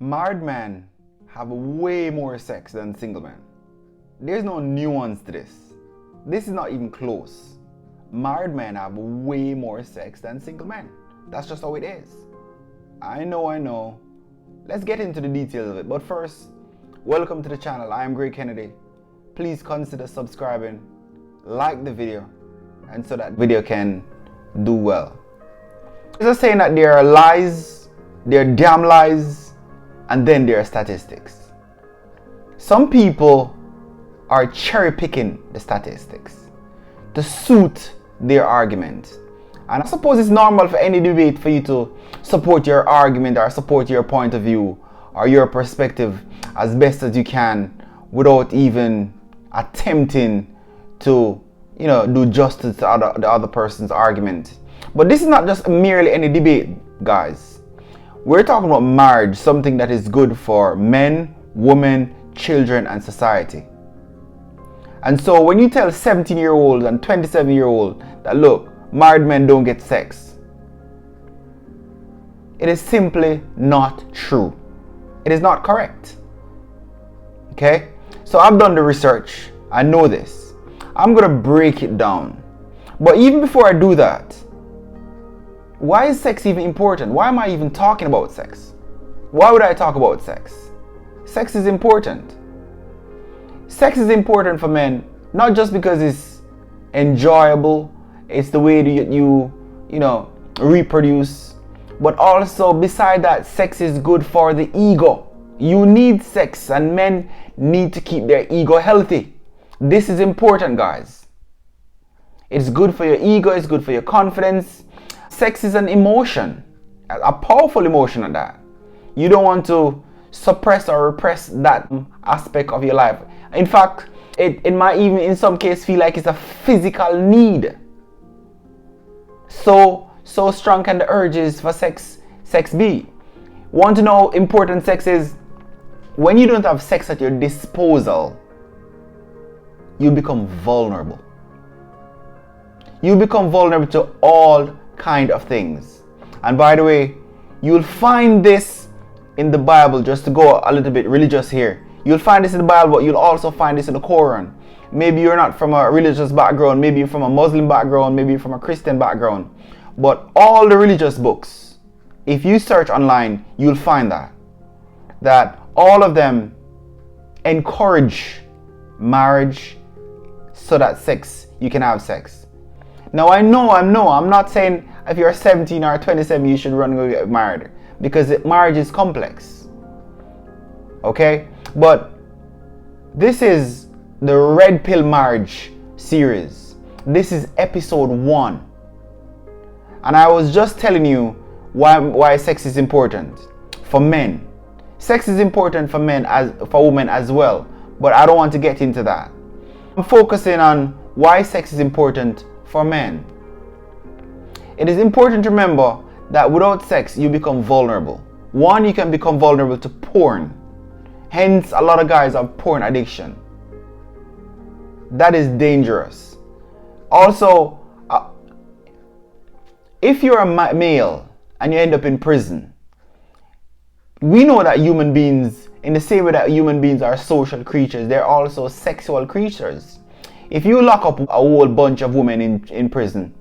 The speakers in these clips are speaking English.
Married men have way more sex than single men. There's no nuance to this. This is not even close. Married men have way more sex than single men. That's just how it is. I know. Let's get into the details of it. But first, welcome to the channel. I am Greg Kennedy. Please consider subscribing, like the video, and so that video can do well. There's a saying that there are lies, there are damn lies, and then there are statistics. Some people are cherry picking the statistics to suit their argument. And I suppose it's normal for any debate for you to support your argument or support your point of view or your perspective as best as you can without even attempting to, do justice to the other person's argument. But this is not just merely any debate, guys. We're talking about marriage, something that is good for men, women, children, and society. And so when you tell 17-year-olds and 27-year-olds that, look, married men don't get sex, it is simply not true. It is not correct. Okay? So I've done the research. I know this. I'm going to break it down. But even before I do that, why is sex even important? Why am I even talking about sex? Why would I talk about sex? Sex is important. Sex is important for men, not just because it's enjoyable, it's the way that you reproduce, but also beside that, sex is good for the ego. You need sex, and men need to keep their ego healthy. This is important, guys. It's good for your ego, it's good for your confidence. Sex is an emotion, a powerful emotion at that. You don't want to suppress or repress that aspect of your life. In fact, it might even in some cases feel like it's a physical need. So strong can the urges for sex be. Want to know how important sex is? When you don't have sex at your disposal, you become vulnerable. You become vulnerable to all kind of things. And by the way, you'll find this in the Bible. Just to go a little bit religious here, you'll find this in the Bible, but you'll also find this in the Quran. Maybe you're not from a religious background, maybe you're from a Muslim background, maybe you're from a Christian background, but all the religious books, if you search online, you'll find that all of them encourage marriage so that you can have sex. Now I'm not saying if you're 17 or 27 you should run and get married, because marriage is complex. Okay? But this is the Red Pill Marriage series. This is episode 1. And I was just telling you why sex is important for men. Sex is important for men as for women as well, but I don't want to get into that. I'm focusing on why sex is important for men. It is important to remember that without sex, you become vulnerable. One, you can become vulnerable to porn. Hence, a lot of guys have porn addiction. That is dangerous. Also, if you're a male and you end up in prison, we know that human beings, in the same way that human beings are social creatures, they're also sexual creatures. If you lock up a whole bunch of women in prison,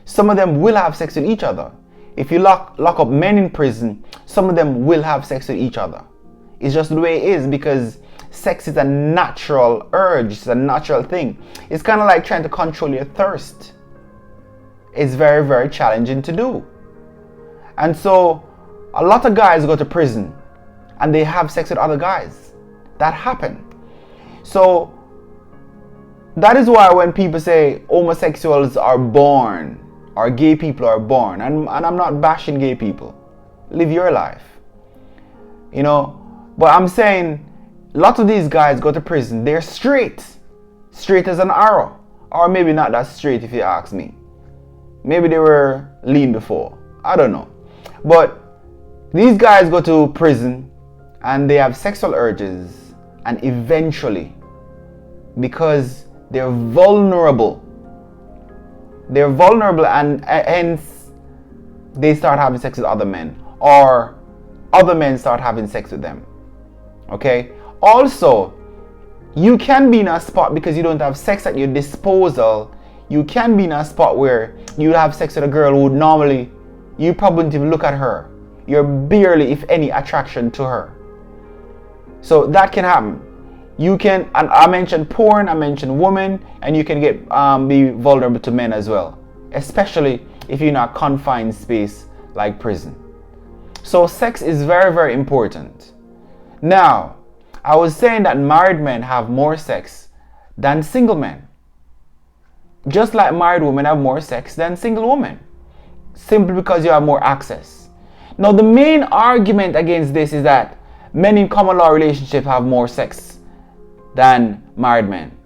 some of them will have sex with each other. If you lock up men in prison, some of them will have sex with each other. It's just the way it is, because sex is a natural urge. It's a natural thing. It's kind of like trying to control your thirst. It's very, very challenging to do. And so a lot of guys go to prison and they have sex with other guys. That happened. So that is why when people say homosexuals are born or gay people are born, and I'm not bashing gay people, live your life, but I'm saying lots of these guys go to prison, they're straight as an arrow, or maybe not that straight if you ask me. Maybe they were lean before, I don't know. But these guys go to prison and they have sexual urges, and eventually, because they're vulnerable, and hence they start having sex with other men, or other men start having sex with them. Okay? Also, you can be in a spot because you don't have sex at your disposal. You can be in a spot where you have sex with a girl who would normally, you probably wouldn't even look at her. You're barely, if any, attraction to her. So that can happen. You can, and I mentioned porn, I mentioned women, and you can get be vulnerable to men as well, especially if you're in a confined space like prison. So sex is very, very important. Now, I was saying that married men have more sex than single men. Just like married women have more sex than single women, simply because you have more access. Now, the main argument against this is that men in common law relationships have more sex than married men.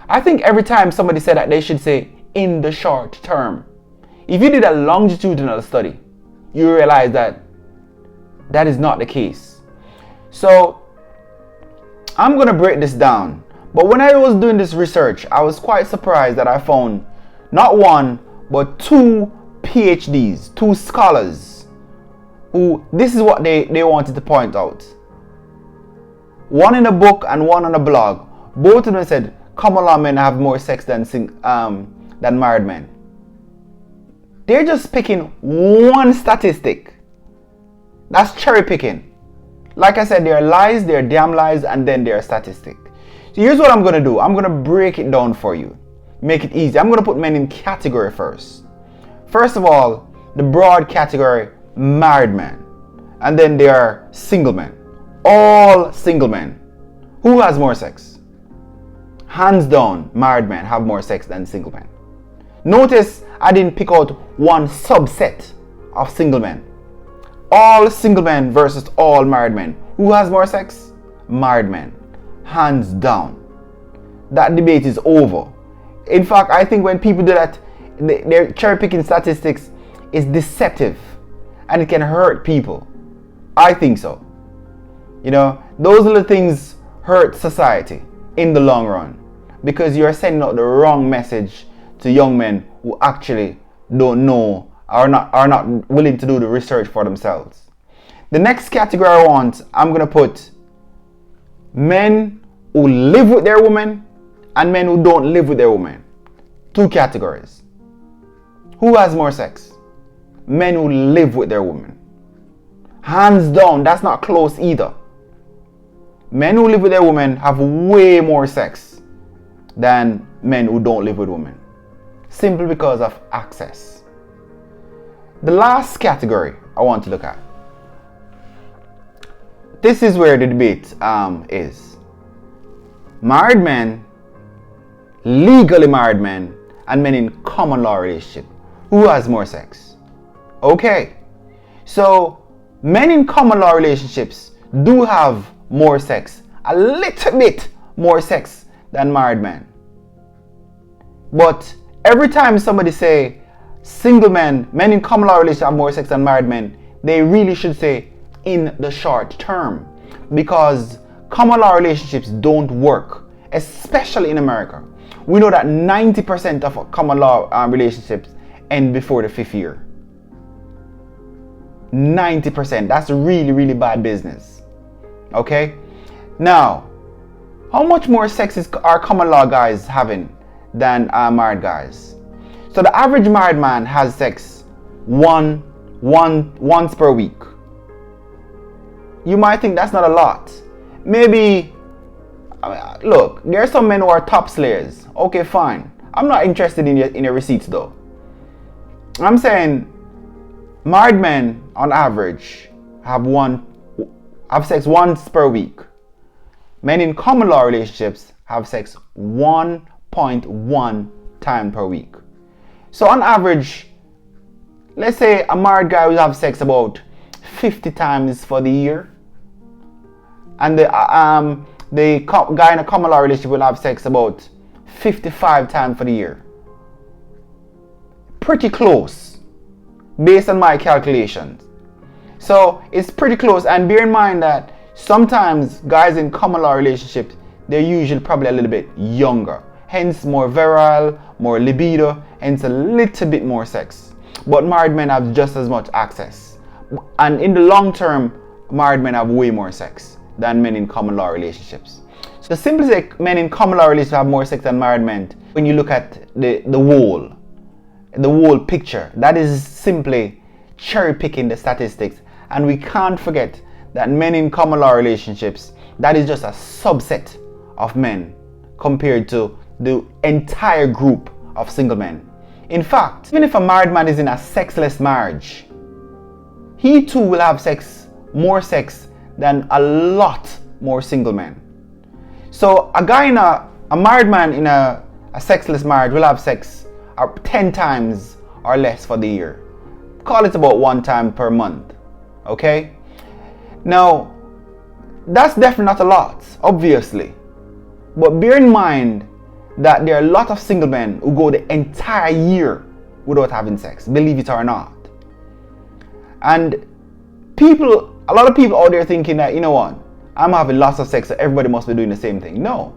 I think every time somebody said that, they should say in the short term. If you did a longitudinal study, you realize that that is not the case. So I'm going to break this down. But when I was doing this research, I was quite surprised that I found not one, but two PhDs, two scholars, who this is what they wanted to point out. One in a book and one on a blog. Both of them said common law men have more sex than married men. They're just picking one statistic. That's cherry picking. Like I said, there are lies, there are damn lies, and then there are statistics. So here's what I'm going to do. I'm going to break it down for you. Make it easy. I'm going to put men in category first. First of all, the broad category, married men. And then there are single men. All single men. Who has more sex? Hands down, married men have more sex than single men. Notice I didn't pick out one subset of single men. All single men versus all married men. Who has more sex? Married men. Hands down. That debate is over. In fact, I think when people do that, their cherry picking statistics is deceptive and it can hurt people. I think so. You know, those little things hurt society in the long run because you're sending out the wrong message to young men who actually don't know, are not willing to do the research for themselves. The next category I'm going to put men who live with their women and men who don't live with their women. Two categories. Who has more sex? Men who live with their women. Hands down, that's not close either. Men who live with their women have way more sex than men who don't live with women. Simply because of access. The last category I want to look at. This is where the debate is. Married men, legally married men, and men in common law relationship. Who has more sex? Okay. So men in common law relationships do have more sex, a little bit more sex than married men. But every time somebody say single men in common law relationships have more sex than married men, they really should say in the short term, because common law relationships don't work, especially in America. We know that 90% of common law relationships end before the 5th year. 90%. That's really, really bad business. Okay? Now, how much more sex are common law guys having than married guys? So the average married man has sex once per week. You might think that's not a lot. Maybe, look, there are some men who are top slayers. Okay, fine. I'm not interested in your receipts though. I'm saying married men on average have sex once per week. Men in common law relationships have sex 1.1 times per week. So on average, let's say a married guy will have sex about 50 times for the year. And the guy in a common law relationship will have sex about 55 times for the year. Pretty close, based on my calculations. So it's pretty close, and bear in mind that sometimes guys in common law relationships, they're usually probably a little bit younger, hence more virile, more libido, hence a little bit more sex. But married men have just as much access. And in the long term, married men have way more sex than men in common law relationships. So simply say men in common law relationships have more sex than married men. When you look at the whole picture, that is simply cherry picking the statistics. And we can't forget that men in common law relationships, that is just a subset of men compared to the entire group of single men. In fact, even if a married man is in a sexless marriage, he too will have more sex than a lot more single men. So a married man in a sexless marriage will have sex 10 times or less for the year. Call it about 1 time per month. Okay? Now, that's definitely not a lot, obviously. But bear in mind that there are a lot of single men who go the entire year without having sex, believe it or not. And a lot of people out there thinking that, you know what, I'm having lots of sex, so everybody must be doing the same thing. No.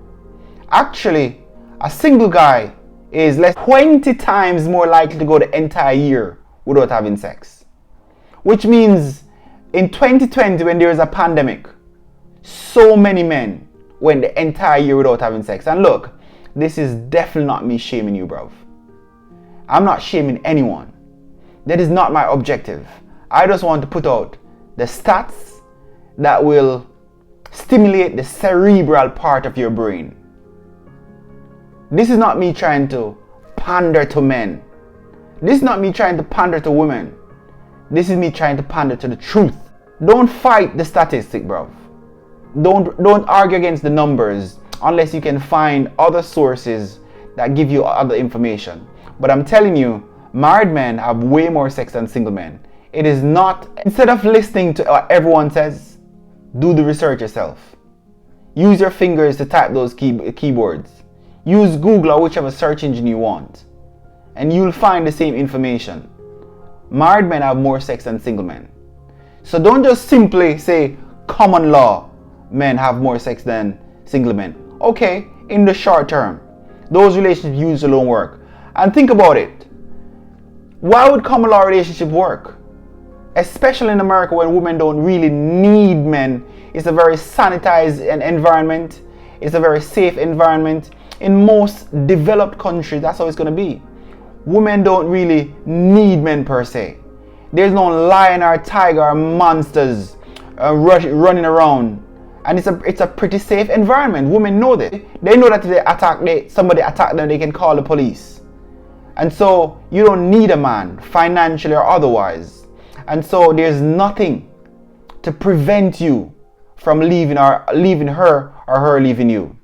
Actually, a single guy is 20 times more likely to go the entire year without having sex. Which means in 2020, when there is a pandemic, so many men went the entire year without having sex. And look, this is definitely not me shaming you, bruv. I'm not shaming anyone. That is not my objective. I just want to put out the stats that will stimulate the cerebral part of your brain. This is not me trying to pander to men. This is not me trying to pander to women. This is me trying to pander to the truth. Don't fight the statistic, bruv. Don't argue against the numbers unless you can find other sources that give you other information. But I'm telling you, married men have way more sex than single men. It is not, instead of listening to what everyone says, do the research yourself. Use your fingers to type those keyboards. Use Google or whichever search engine you want, and you'll find the same information. Married men have more sex than single men. So don't just simply say common law men have more sex than single men. Okay, in the short term, those relationships usually don't work. And think about it. Why would common law relationship work? Especially in America, when women don't really need men. It's a very sanitized environment. It's a very safe environment. In most developed countries, that's how it's going to be. Women don't really need men per se. There's no lion or tiger or monsters running around. And it's a pretty safe environment. Women know that. They know that if somebody attack them, they can call the police. And so you don't need a man, financially or otherwise. And so there's nothing to prevent you from leaving her or her leaving you.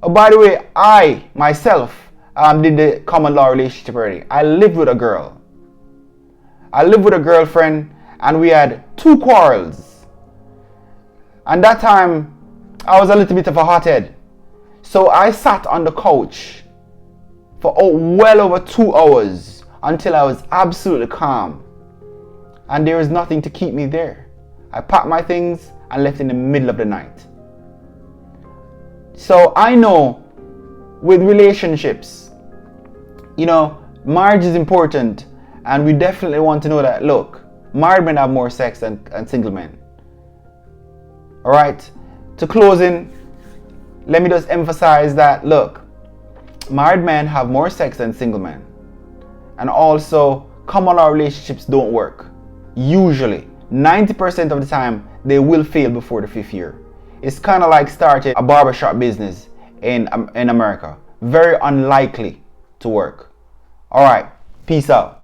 Oh, by the way, I myself did the common law relationship already. I lived with a girl. I lived with a girlfriend, and we had 2 quarrels. And that time, I was a little bit of a hothead. So I sat on the couch for well over 2 hours until I was absolutely calm. And there was nothing to keep me there. I packed my things and left in the middle of the night. So I know with relationships, marriage is important, and we definitely want to know that, look, married men have more sex than single men. Alright, to closing, let me just emphasize that, look, married men have more sex than single men. And also, common law relationships don't work. Usually, 90% of the time, they will fail before the 5th year. It's kind of like starting a barbershop business in America. Very unlikely to work. Alright, peace out.